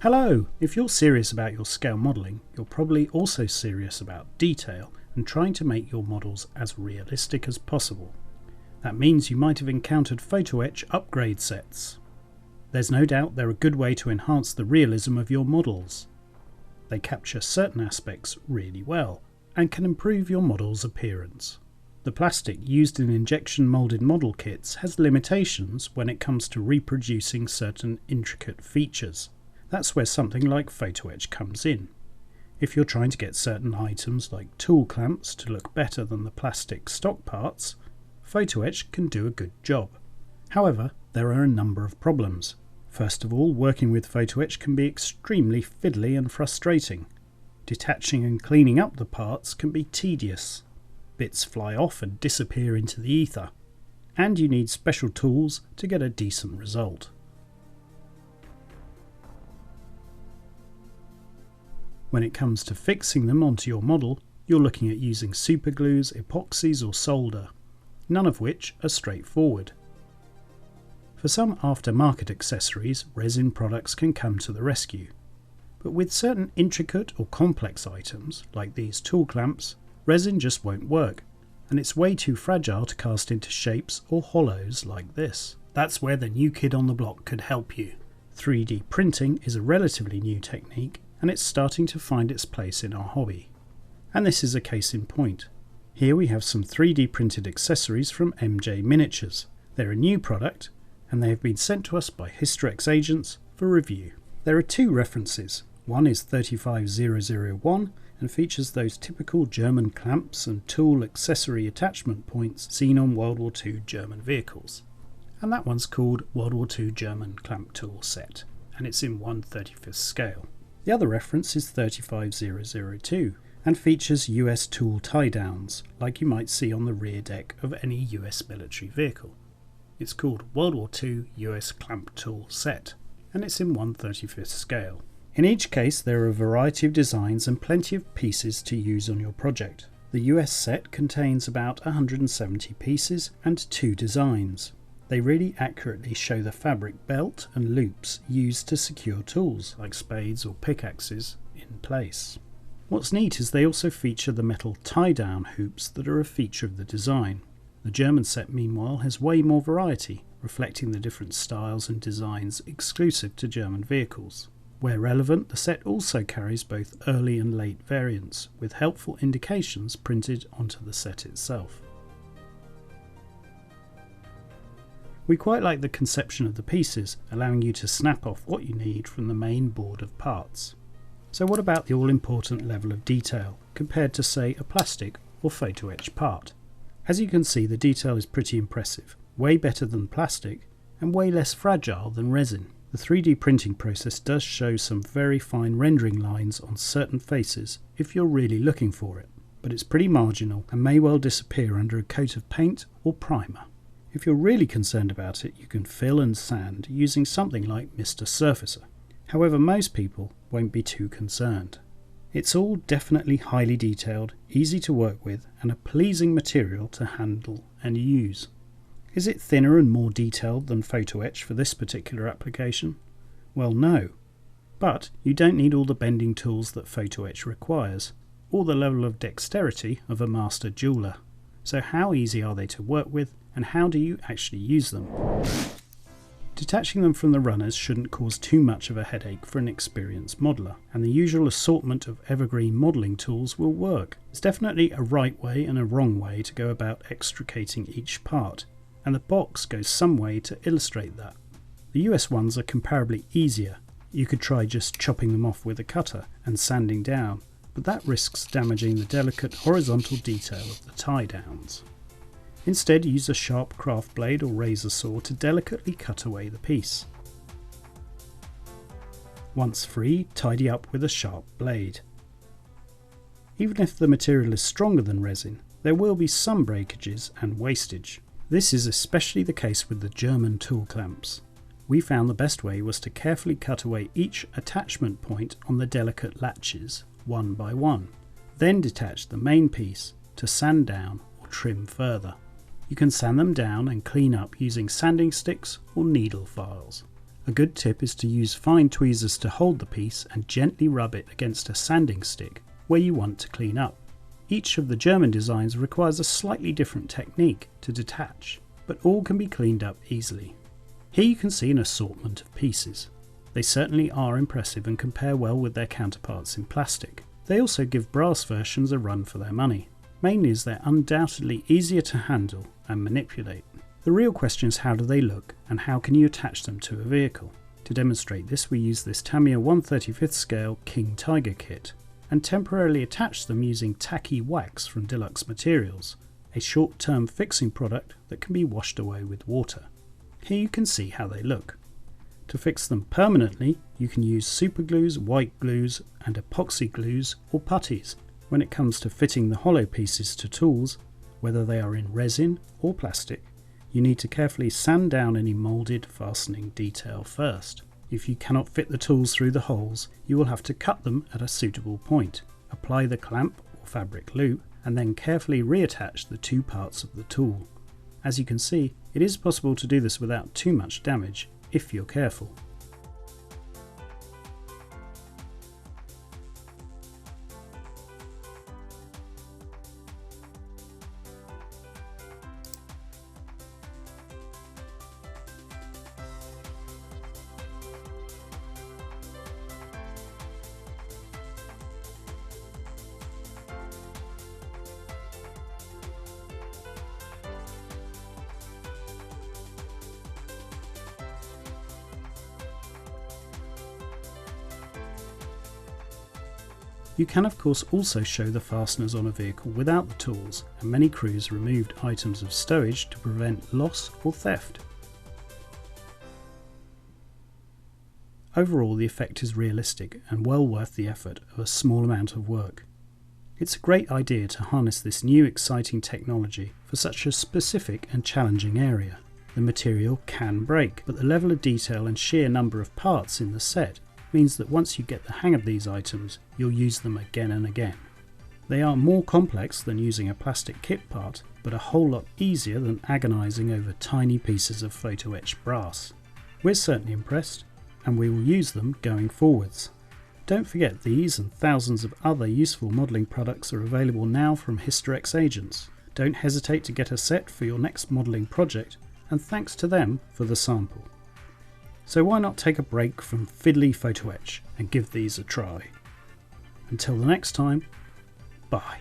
Hello! If you're serious about your scale modelling, you're probably also serious about detail and trying to make your models as realistic as possible. That means you might have encountered photo etch upgrade sets. There's no doubt they're a good way to enhance the realism of your models. They capture certain aspects really well and can improve your model's appearance. The plastic used in injection moulded model kits has limitations when it comes to reproducing certain intricate features. That's where something like photo etch comes in. If you're trying to get certain items like tool clamps to look better than the plastic stock parts, photo etch can do a good job. However, there are a number of problems. First of all, working with photo etch can be extremely fiddly and frustrating. Detaching and cleaning up the parts can be tedious. Bits fly off and disappear into the ether, and you need special tools to get a decent result. When it comes to fixing them onto your model, you're looking at using superglues, epoxies or solder, none of which are straightforward. For some aftermarket accessories, resin products can come to the rescue. But with certain intricate or complex items, like these tool clamps, resin just won't work, and it's way too fragile to cast into shapes or hollows like this. That's where the new kid on the block could help you. 3D printing is a relatively new technique, and it's starting to find its place in our hobby. And this is a case in point. Here we have some 3D printed accessories from MJ Miniatures. They're a new product, and they have been sent to us by Historex Agents for review. There are two references. One is 35001 and features those typical German clamps and tool accessory attachment points seen on World War II German vehicles. And that one's called World War II German Clamp Tool Set, and it's in 1/35th scale. The other reference is 35002 and features US tool tie-downs, like you might see on the rear deck of any US military vehicle. It's called World War II US Clamp Tool Set, and it's in 1/35th scale. In each case there are a variety of designs and plenty of pieces to use on your project. The US set contains about 170 pieces and 2 designs. They really accurately show the fabric belt and loops used to secure tools like spades or pickaxes in place. What's neat is they also feature the metal tie-down hoops that are a feature of the design. The German set meanwhile has way more variety, reflecting the different styles and designs exclusive to German vehicles. Where relevant, the set also carries both early and late variants, with helpful indications printed onto the set itself. We quite like the conception of the pieces, allowing you to snap off what you need from the main board of parts. So what about the all-important level of detail, compared to say a plastic or photo etch part? As you can see, the detail is pretty impressive, way better than plastic and way less fragile than resin. The 3D printing process does show some very fine rendering lines on certain faces if you're really looking for it, but it's pretty marginal and may well disappear under a coat of paint or primer. If you're really concerned about it, you can fill and sand using something like Mr. Surfacer. However, most people won't be too concerned. It's all definitely highly detailed, easy to work with, and a pleasing material to handle and use. Is it thinner and more detailed than photo etch for this particular application? Well, no. But you don't need all the bending tools that photo etch requires, or the level of dexterity of a master jeweler. So how easy are they to work with, and how do you actually use them? Detaching them from the runners shouldn't cause too much of a headache for an experienced modeller, and the usual assortment of evergreen modelling tools will work. There's definitely a right way and a wrong way to go about extricating each part, and the box goes some way to illustrate that. The US ones are comparably easier. You could try just chopping them off with a cutter and sanding down, but that risks damaging the delicate horizontal detail of the tie-downs. Instead, use a sharp craft blade or razor saw to delicately cut away the piece. Once free, tidy up with a sharp blade. Even if the material is stronger than resin, there will be some breakages and wastage. This is especially the case with the German tool clamps. We found the best way was to carefully cut away each attachment point on the delicate latches one by one, then detach the main piece to sand down or trim further. You can sand them down and clean up using sanding sticks or needle files. A good tip is to use fine tweezers to hold the piece and gently rub it against a sanding stick where you want to clean up. Each of the German designs requires a slightly different technique to detach, but all can be cleaned up easily. Here you can see an assortment of pieces. They certainly are impressive and compare well with their counterparts in plastic. They also give brass versions a run for their money, mainly as they're undoubtedly easier to handle and manipulate. The real question is, how do they look and how can you attach them to a vehicle? To demonstrate this, we use this Tamiya 1/35th scale King Tiger kit and temporarily attach them using tacky wax from Deluxe Materials, a short-term fixing product that can be washed away with water. Here you can see how they look. To fix them permanently, you can use super glues, white glues and epoxy glues or putties. When it comes to fitting the hollow pieces to tools, whether they are in resin or plastic, you need to carefully sand down any moulded fastening detail first. If you cannot fit the tools through the holes, you will have to cut them at a suitable point, apply the clamp or fabric loop, and then carefully reattach the two parts of the tool. As you can see, it is possible to do this without too much damage if you're careful. You can of course also show the fasteners on a vehicle without the tools, and many crews removed items of stowage to prevent loss or theft. Overall, the effect is realistic and well worth the effort of a small amount of work. It's a great idea to harness this new exciting technology for such a specific and challenging area. The material can break, but the level of detail and sheer number of parts in the set means that once you get the hang of these items, you'll use them again and again. They are more complex than using a plastic kit part, but a whole lot easier than agonising over tiny pieces of photo etched brass. We're certainly impressed, and we will use them going forwards. Don't forget, these and thousands of other useful modelling products are available now from Historex Agents. Don't hesitate to get a set for your next modelling project, and thanks to them for the sample. So why not take a break from fiddly photo etch and give these a try? Until the next time, bye.